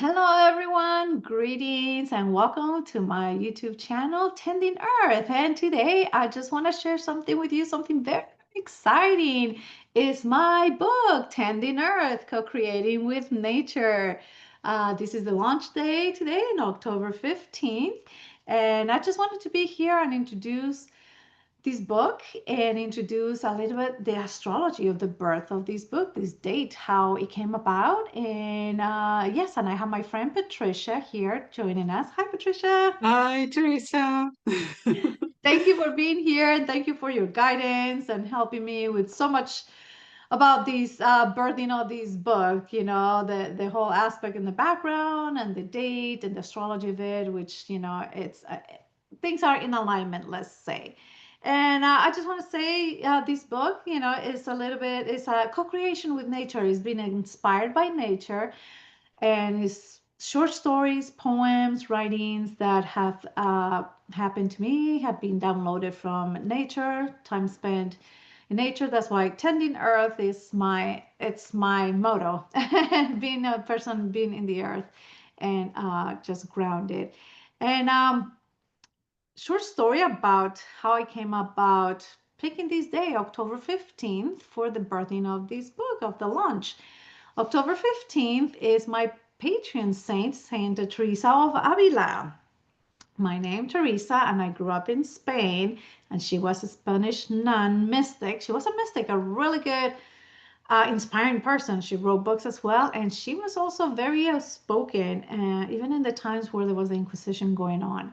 Hello, everyone. Greetings and welcome to my YouTube channel, Tending Earth. And today I just want to share something with you, something very exciting. It's my book, Tending Earth, Co-Creating with Nature. This is the launch day today, on October 15th. And I just wanted to be here and introduce this book and introduce a little bit the astrology of the birth of this book, this date, how it came about. And yes, and I have my friend Patricia here joining us. Hi, Patricia. Hi, Teresa. Thank you for being here and thank you for your guidance and helping me with so much about this birthing of this book, the whole aspect in the background and the date and the astrology of it, which, it's things are in alignment, let's say. And I just want to say this book, is a little bit, it's a co-creation with nature. It's been inspired by nature and it's short stories, poems, writings that have happened to me, have been downloaded from nature, time spent in nature. That's why tending earth is my motto. Being a person, being in the earth, and just grounded. And short story about how I came about picking this day, October 15th, for the birthing of this book, of the launch. October 15th is my patron saint, Saint Teresa of Avila. My name Teresa, and I grew up in Spain, and she was a Spanish nun mystic. She was a mystic, a really good, inspiring person. She wrote books as well, and she was also very outspoken, even in the times where there was the Inquisition going on.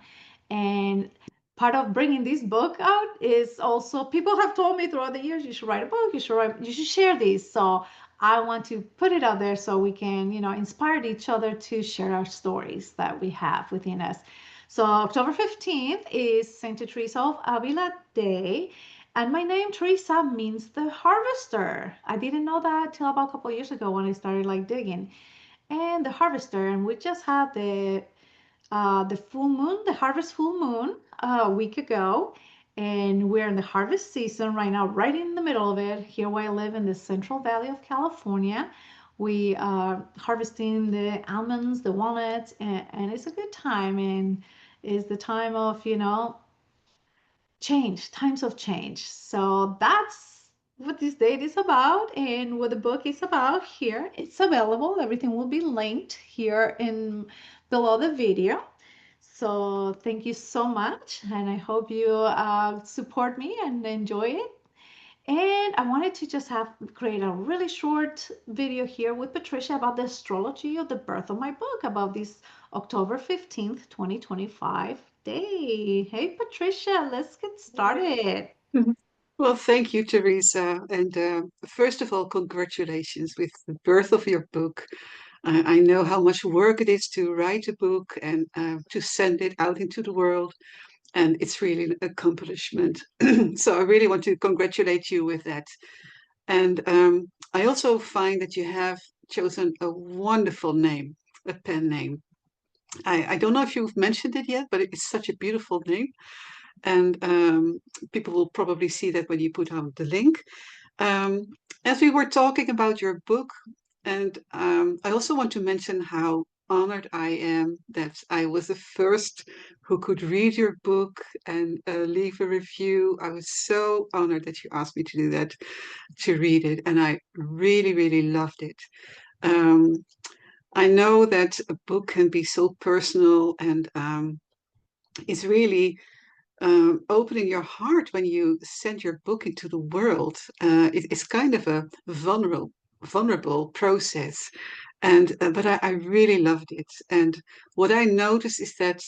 And part of bringing this book out is also people have told me throughout the years, you should write a book, you should share these. So I want to put it out there so we can, inspire each other to share our stories that we have within us. So October 15th is Saint Teresa of Avila Day. And my name, Teresa, means the harvester. I didn't know that till about a couple of years ago when I started like digging. And the harvester, and we just had the full moon, the harvest full moon, a week ago, and we're in the harvest season right now, right in the middle of it. Here, where I live in the Central Valley of California, we are harvesting the almonds, the walnuts, and it's a good time. And it's the time of change, times of change. So that's what this date is about and what the book is about here. It's available. Everything will be linked here in below the video. So thank you so much, and I hope you support me and enjoy it. And I wanted to just have create a really short video here with Patricia about the astrology of the birth of my book about this October 15th, 2025 day. Hey, Patricia, let's get started. Well, thank you, Teresa. And first of all, congratulations with the birth of your book. I know how much work it is to write a book and to send it out into the world. And it's really an accomplishment. So I really want to congratulate you with that. And I also find that you have chosen a wonderful name, a pen name. I don't know if you've mentioned it yet, but it's such a beautiful name. And people will probably see that when you put out the link. Um, as we were talking about your book, and I also want to mention how honored I am that I was the first who could read your book and leave a review. I was so honored that you asked me to do that, to read it, and I really, really loved it. Um, I know that a book can be so personal and it's really opening your heart when you send your book into the world. It's kind of a vulnerable process, and but I really loved it. And what I noticed is that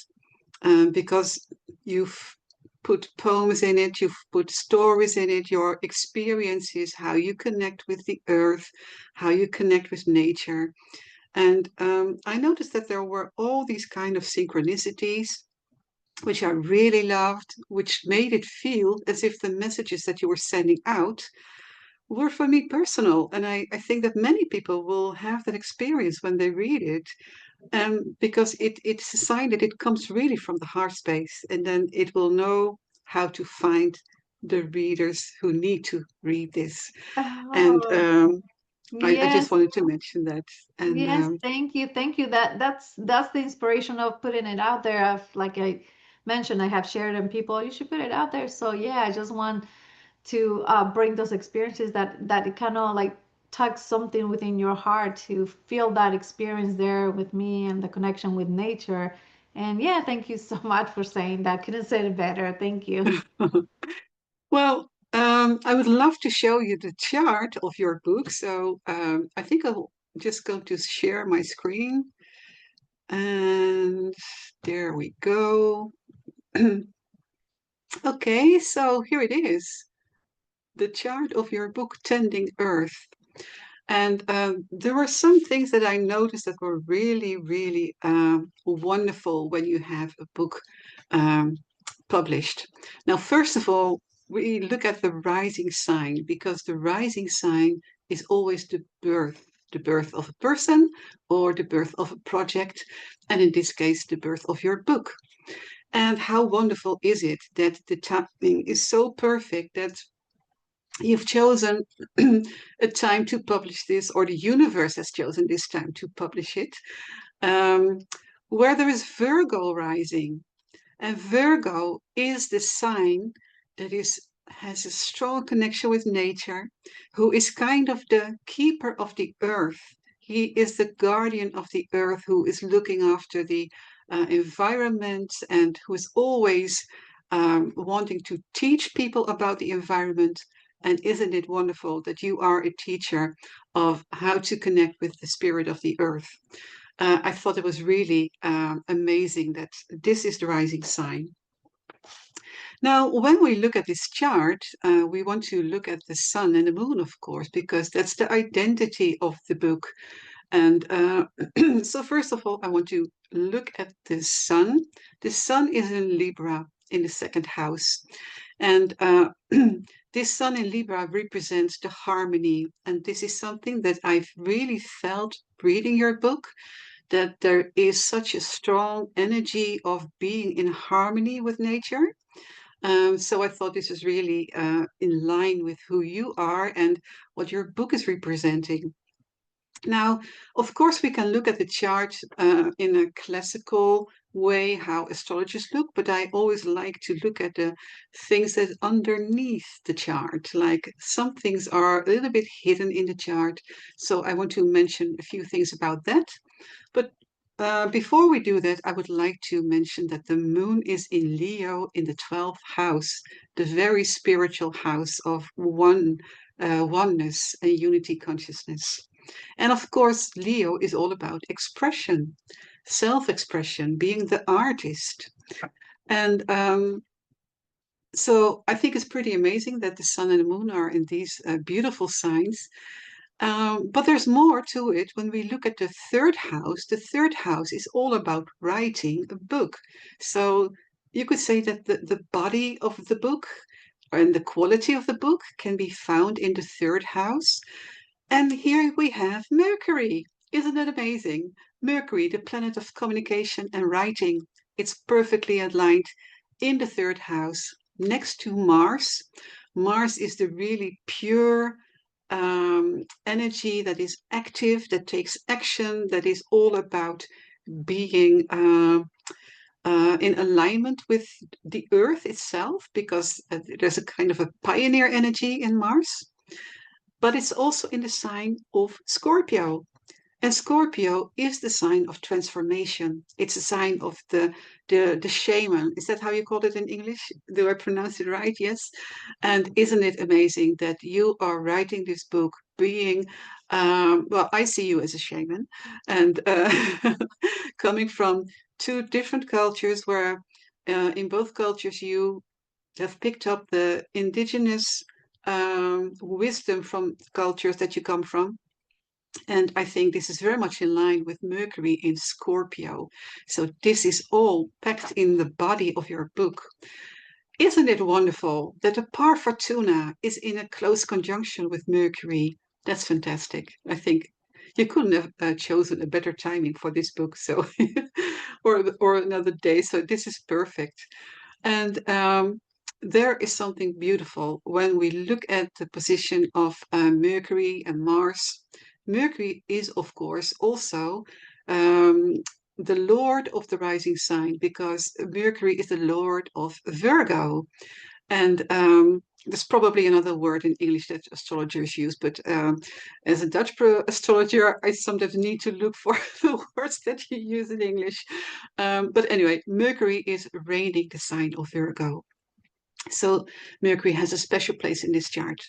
because you've put poems in it, you've put stories in it, your experiences, how you connect with the earth, how you connect with nature. And I noticed that there were all these kind of synchronicities which I really loved, which made it feel as if the messages that you were sending out were for me personal. And I think that many people will have that experience when they read it, because it's a sign that it comes really from the heart space, and then it will know how to find the readers who need to read this. And Oh, I just Yes, wanted to mention that. And yes, thank you. Thank you. That's the inspiration of putting it out there. I've, like I mentioned, I have shared and people, you should put it out there. So yeah, I just want to bring those experiences that it kind of like tug something within your heart to feel that experience there with me and the connection with nature. And yeah, thank you so much for saying that. Couldn't say it better. Thank you. well, I would love to show you the chart of your book. So I think I'll just go to share my screen. And there we go. Okay, so here it is, the chart of your book, Tending Earth. And there were some things that I noticed that were really, really wonderful when you have a book um, published. Now, first of all, we look at the rising sign because the rising sign is always the birth of a person or the birth of a project, and in this case, the birth of your book. And how wonderful is it that the timing is so perfect that you've chosen a time to publish this, or the universe has chosen this time to publish it, um, where there is Virgo rising. And Virgo is the sign that has a strong connection with nature, who is kind of the keeper of the earth. He is the guardian of the earth, who is looking after the environment and who is always wanting to teach people about the environment. And isn't it wonderful that you are a teacher of how to connect with the spirit of the earth? I thought it was really amazing that this is the rising sign. Now, when we look at this chart, we want to look at the sun and the moon, of course, because that's the identity of the book. And so, first of all, I want to look at the sun. The sun is in Libra in the second house. And this sun in Libra represents the harmony. And this is something that I've really felt reading your book, that there is such a strong energy of being in harmony with nature. So I thought this is really in line with who you are and what your book is representing. Now, of course, we can look at the chart in a classical way, how astrologers look, but I always like to look at the things that underneath the chart. Like some things are a little bit hidden in the chart. So I want to mention a few things about that. But before we do that, I would like to mention that the moon is in Leo in the 12th house, the very spiritual house of oneness and unity consciousness. And of course, Leo is all about expression, self expression, being the artist. And so I think it's pretty amazing that the sun and the moon are in these beautiful signs. But there's more to it. When we look at the third house is all about writing a book. So you could say that the body of the book and the quality of the book can be found in the third house. And here we have Mercury. Isn't that amazing? Mercury, the planet of communication and writing, it's perfectly aligned in the third house next to Mars. Mars is the really pure energy that is active, that takes action, that is all about being in alignment with the Earth itself, because there's a kind of a pioneer energy in Mars. But it's also in the sign of Scorpio. And Scorpio is the sign of transformation. It's a sign of the shaman. Is that how you call it in English? Do I pronounce it right? Yes. And isn't it amazing that you are writing this book being, well, I see you as a shaman, and coming from two different cultures where in both cultures you have picked up the indigenous wisdom from cultures that you come from. And I think this is very much in line with Mercury in Scorpio. So this is all packed in the body of your book. Isn't it wonderful that the par Fortuna is in a close conjunction with Mercury? That's fantastic. I think you couldn't have chosen a better timing for this book, so or another day. So this is perfect. And there is something beautiful when we look at the position of Mercury and Mars. Mercury is, of course, also um, the Lord of the rising sign, because Mercury is the Lord of Virgo. And there's probably another word in English that astrologers use, but as a Dutch astrologer, I sometimes need to look for the words that you use in English. But anyway, Mercury is reigning the sign of Virgo. So Mercury has a special place in this chart.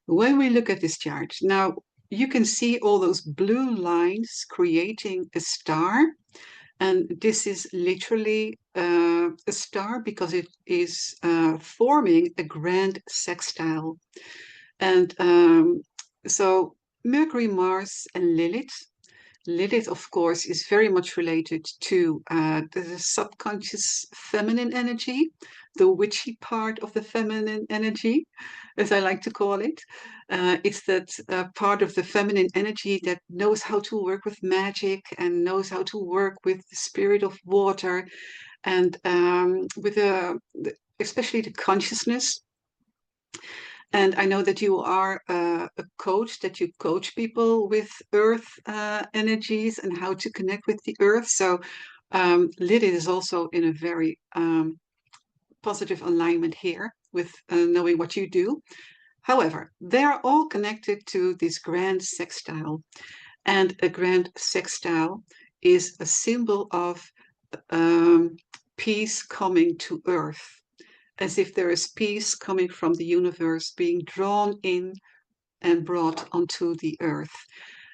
When we look at this chart, now you can see all those blue lines creating a star. And this is literally a star because it is forming a grand sextile. And so Mercury, Mars, and Lilith. Lilith, of course, is very much related to the subconscious feminine energy, the witchy part of the feminine energy, as I like to call it. It's that part of the feminine energy that knows how to work with magic and knows how to work with the spirit of water and with especially the consciousness. And I know that you are a coach, that you coach people with earth energies and how to connect with the earth. So Lilith is also in a very positive alignment here with knowing what you do. However, they are all connected to this grand sextile. And a grand sextile is a symbol of um, peace coming to earth, as if there is peace coming from the universe being drawn in and brought onto the earth.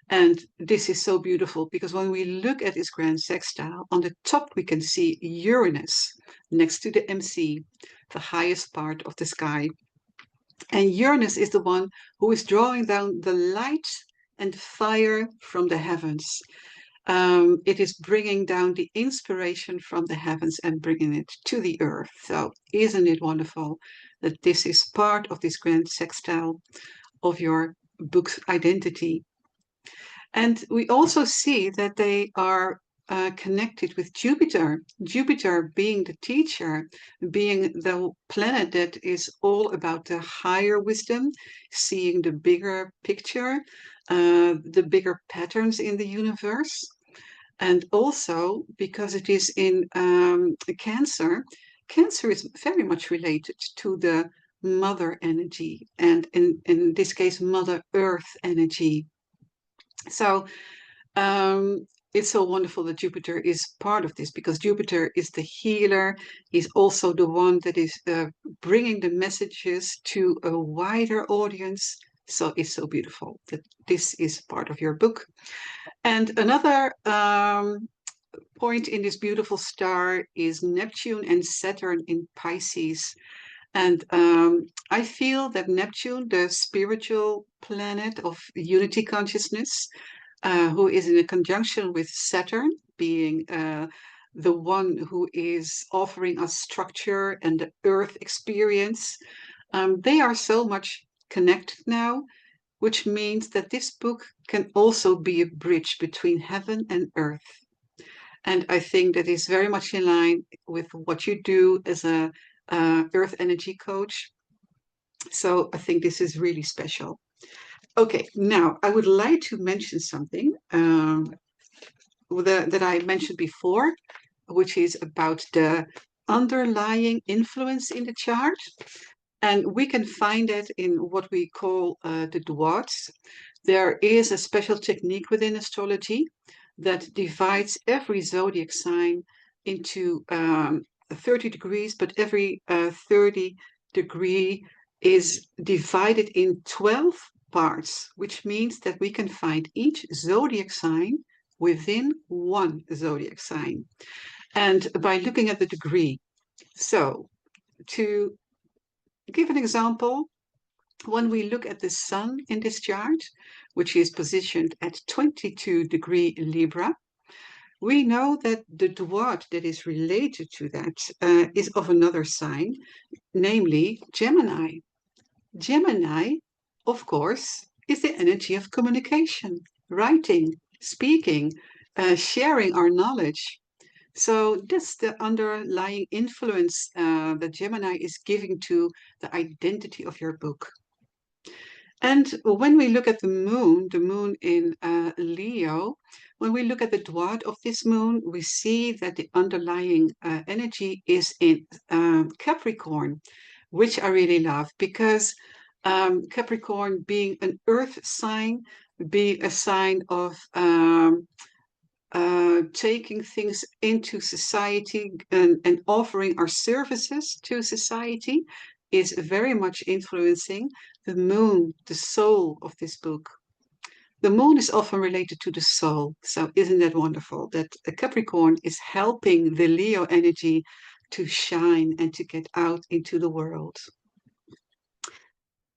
And this is so beautiful because when we look at this grand sextile, on the top we can see Uranus next to the MC, the highest part of the sky. And Uranus is the one who is drawing down the light and fire from the heavens. It is bringing down the inspiration from the heavens and bringing it to the earth. So, isn't it wonderful that this is part of this grand sextile of your book's identity? And we also see that they are connected with Jupiter. Jupiter being the teacher, being the planet that is all about the higher wisdom, seeing the bigger picture, the bigger patterns in the universe. And also because it is in Cancer, Cancer is very much related to the mother energy, and in this case, Mother Earth energy. So it's so wonderful that Jupiter is part of this because Jupiter is the healer. He's also the one that is bringing the messages to a wider audience. So it's so beautiful that this is part of your book. And another point in this beautiful star is Neptune and Saturn in Pisces. And I feel that Neptune, the spiritual planet of unity consciousness, who is in a conjunction with Saturn, being the one who is offering us structure and the earth experience, they are so much connected now, which means that this book can also be a bridge between heaven and earth. And I think that is very much in line with what you do as a earth energy coach. So I think this is really special. Okay, now I would like to mention something that I mentioned before, which is about the underlying influence in the chart. And we can find it in what we call the dwarfs. There is a special technique within astrology that divides every zodiac sign into 30 degrees, but every 30 degree is divided in 12 parts, which means that we can find each zodiac sign within one zodiac sign. And by looking at the degree, so to give an example, when we look at the sun in this chart, which is positioned at 22 degree Libra, we know that the dwarf that is related to that is of another sign, namely Gemini. Gemini, of course, is the energy of communication, writing, speaking, sharing our knowledge. So that's the underlying influence that Gemini is giving to the identity of your book. And when we look at the moon in Leo, when we look at the dwad of this moon, we see that the underlying energy is in Capricorn, which I really love because Capricorn being an earth sign, being a sign of taking things into society and offering our services to society is very much influencing the moon, the soul of this book. The moon is often related to the soul. So, isn't that wonderful that a Capricorn is helping the Leo energy to shine and to get out into the world?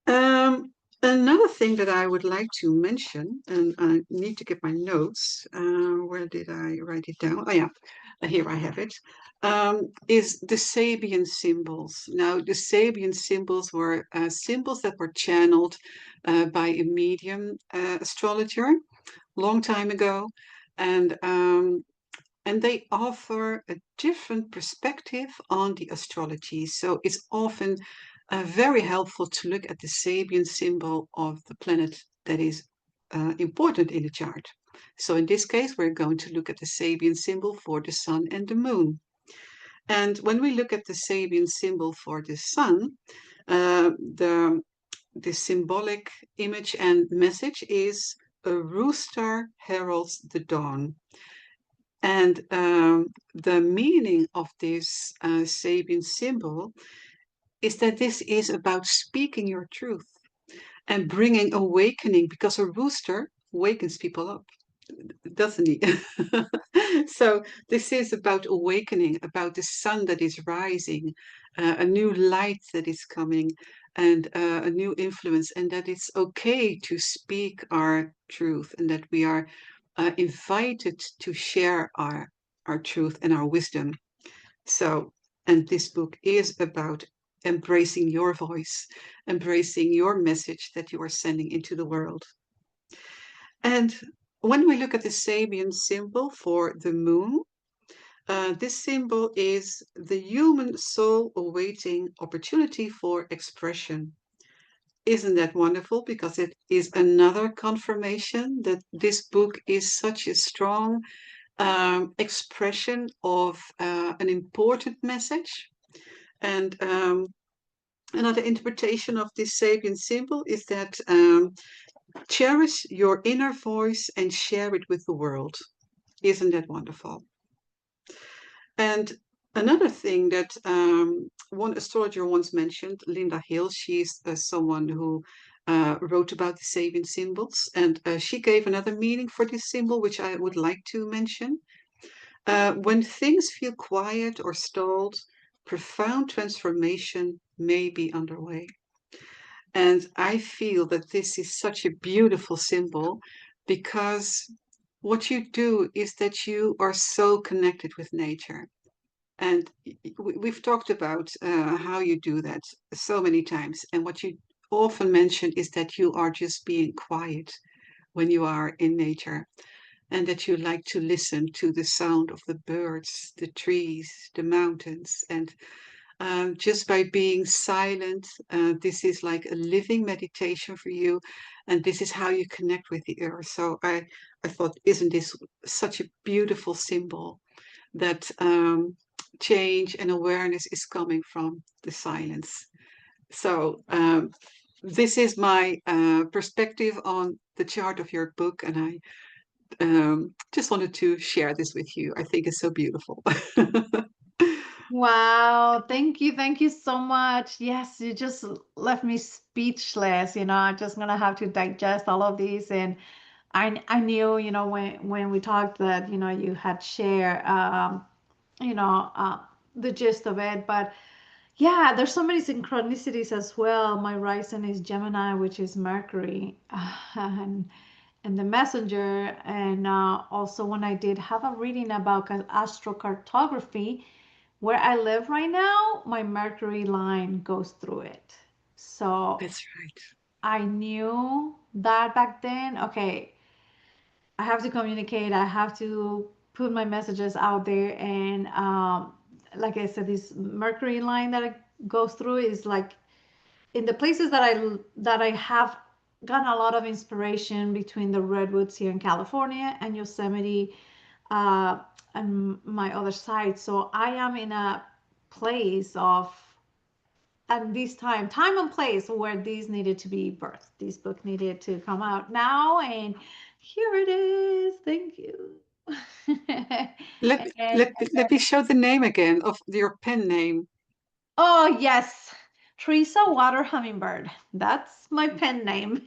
Um, Another thing that I would like to mention, and I need to get my notes. Where did I write it down? Oh, yeah, here I have it. Is the Sabian symbols. Now, the Sabian symbols were symbols that were channeled by a medium astrologer long time ago, and they offer a different perspective on the astrology. So it's often very helpful to look at the Sabian symbol of the planet that is important in the chart. So in this case, we're going to look at the Sabian symbol for the sun and the moon. And when we look at the Sabian symbol for the sun, the symbolic image and message is a rooster heralds the dawn. And the meaning of this Sabian symbol is that this is about speaking your truth and bringing awakening because a rooster wakens people up, doesn't he? So, this is about awakening, about the sun that is rising, a new light that is coming, and a new influence, and that it's okay to speak our truth and that we are invited to share our truth and our wisdom. So, and this book is about embracing your voice, embracing your message that you are sending into the world. And when we look at the Sabian symbol for the moon, this symbol is the human soul awaiting opportunity for expression. Isn't that wonderful? Because it is another confirmation that this book is such a strong expression of an important message. And another interpretation of this Sabian symbol is that cherish your inner voice and share it with the world. Isn't that wonderful? And another thing that one astrologer once mentioned, Linda Hill, she's someone who wrote about the Sabian symbols, and she gave another meaning for this symbol, which I would like to mention. When things feel quiet or stalled, profound transformation may be underway. And I feel that this is such a beautiful symbol because what you do is that you are so connected with nature. And we've talked about how you do that so many times. And what you often mention is that you are just being quiet when you are in nature and that you like to listen to the sound of the birds, the trees, the mountains. And just by being silent, this is like a living meditation for you. And this is how you connect with the earth. So I thought, isn't this such a beautiful symbol that change and awareness is coming from the silence? So this is my perspective on the chart of your book. And I just wanted to share this with you. I think it's so beautiful. Wow, thank you so much. Yes, you just left me speechless. I'm just gonna have to digest all of these. And I knew, when we talked that, you had shared, you know, uh, the gist of it. But yeah, there's so many synchronicities as well. My rising is Gemini, which is Mercury, and the messenger. And also, when I did have a reading about astrocartography, where I live right now, my Mercury line goes through it. So That's right. I knew that back then. Okay, I have to communicate. I have to put my messages out there. And like I said, this Mercury line that it goes through is like in the places that I have gotten a lot of inspiration between the redwoods here in California and Yosemite, uh, and my other side. So I am in a place of, and this time and place where this needed to be birthed. This book needed to come out now, and here it is. Thank you. Let me, And let me show the name again of your pen name. oh yes, Teresa Water Hummingbird. That's my pen name.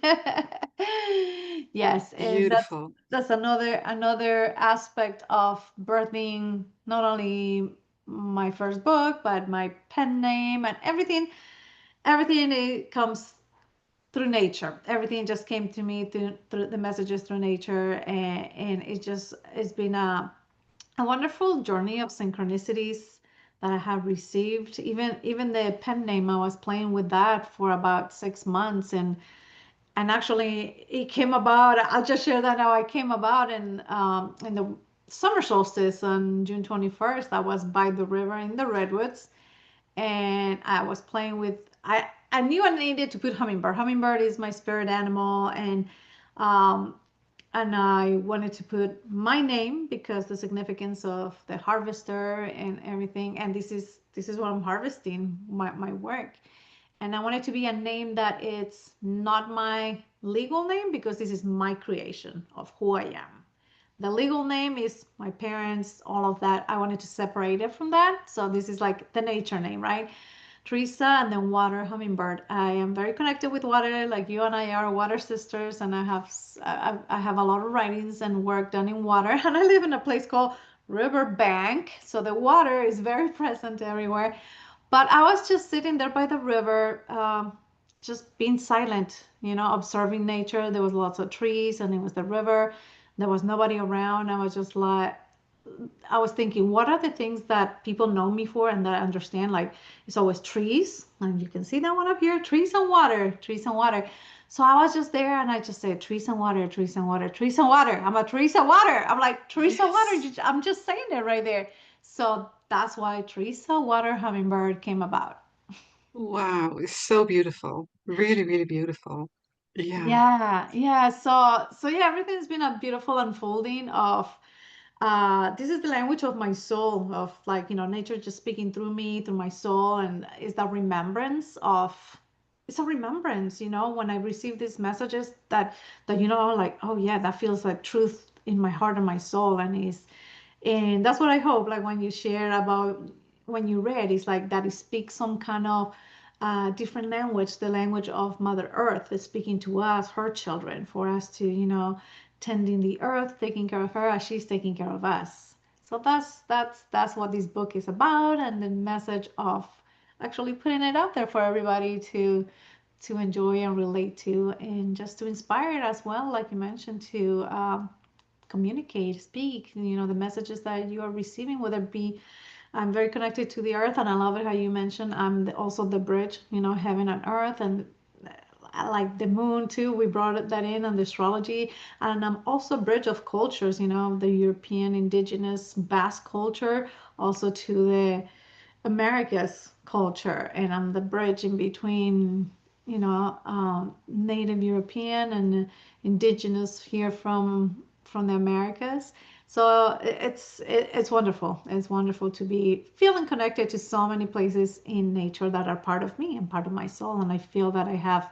Yes, and Beautiful. that's another aspect of birthing not only my first book, but my pen name and everything. Everything it comes through nature. Everything just came to me through the messages through nature, and it's been a wonderful journey of synchronicities that I have received. Even the pen name, I was playing with that for about 6 months, and actually it came about. I'll just share that how it came about in the summer solstice on June 21st. I was by the river in the redwoods, and I was playing with. I knew I needed to put hummingbird. Hummingbird is my spirit animal, um, and I wanted to put my name because the significance of the harvester and everything. And this is what I'm harvesting, my work. And I want it to be a name that it's not my legal name because this is my creation of who I am. The legal name is my parents, all of that. I wanted to separate it from that. So this is like the nature name, right? Teresa, and then water hummingbird. I am very connected with water, like you and I are water sisters, and I have a lot of writings and work done in water, and I live in a place called Riverbank, so the water is very present everywhere. But I was just sitting there by the river, just being silent, observing nature. There was lots of trees, and it was the river. There was nobody around. I was thinking, what are the things that people know me for and that I understand? Like, it's always trees, and you can see that one up here, trees and water, trees and water. So I was just there, and I just said, trees and water, trees and water, trees and water. I'm a trees and water. I'm like, trees and water. Yes. I'm just saying it right there. So that's why Teresa Water Hummingbird came about. Wow, it's so beautiful. Really, really beautiful. Yeah. Yeah, yeah. So yeah, everything's been a beautiful unfolding of this is the language of my soul, of like, nature just speaking through me, through my soul, and is that remembrance of it's a remembrance, when I receive these messages that like, oh yeah, that feels like truth in my heart and my soul, and that's what I hope, like when you share about when you read, it's like that it speaks some kind of different language, the language of Mother Earth is speaking to us, her children, for us to, tending the earth, taking care of her as she's taking care of us. So that's what this book is about, and the message of actually putting it out there for everybody to enjoy and relate to, and just to inspire it as well, like you mentioned, to communicate, speak, the messages that you are receiving, whether it be I'm very connected to the earth, and I love it how you mentioned I'm also the bridge, heaven and earth, and I like the moon too. We brought that in on the astrology, and I'm also bridge of cultures, the European indigenous Basque culture, also to the America's culture, and I'm the bridge in between, Native European and indigenous here from the Americas. So it's wonderful. It's wonderful to be feeling connected to so many places in nature that are part of me and part of my soul, and I feel that I have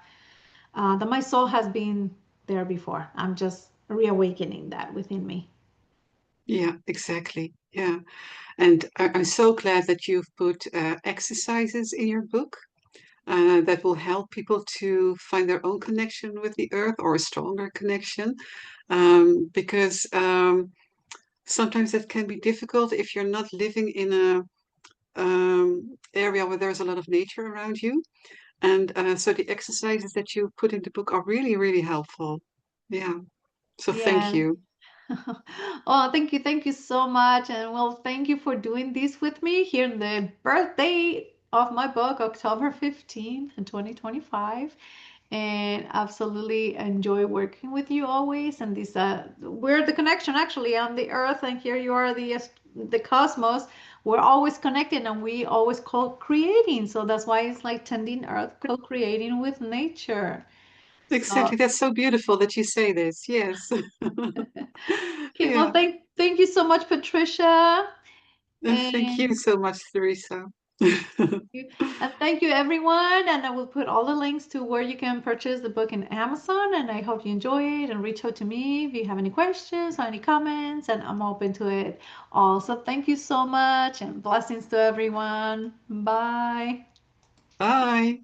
that my soul has been there before. I'm just reawakening that within me. Yeah, exactly. Yeah. And I'm so glad that you've put exercises in your book that will help people to find their own connection with the earth or a stronger connection. Because sometimes that can be difficult if you're not living in a area where there's a lot of nature around you. And so the exercises that you put in the book are really, really helpful. Yeah. So thank Yeah. you. Oh, thank you so much. And well, thank you for doing this with me here in the birthday of my book, October 15th, 2025. And absolutely enjoy working with you always. And this we're the connection actually on the earth, and here you are the cosmos. We're always connected, and we always co-creating. So that's why it's like tending earth, co-creating with nature. Exactly. So, That's so beautiful that you say this. Yes. okay, well, Yeah. thank you so much, Patricia. Thank And you so much, Teresa. and thank you, everyone. And I will put all the links to where you can purchase the book in Amazon. And I hope you enjoy it and reach out to me if you have any questions or any comments. And I'm open to it. Also, thank you so much and blessings to everyone. Bye. Bye.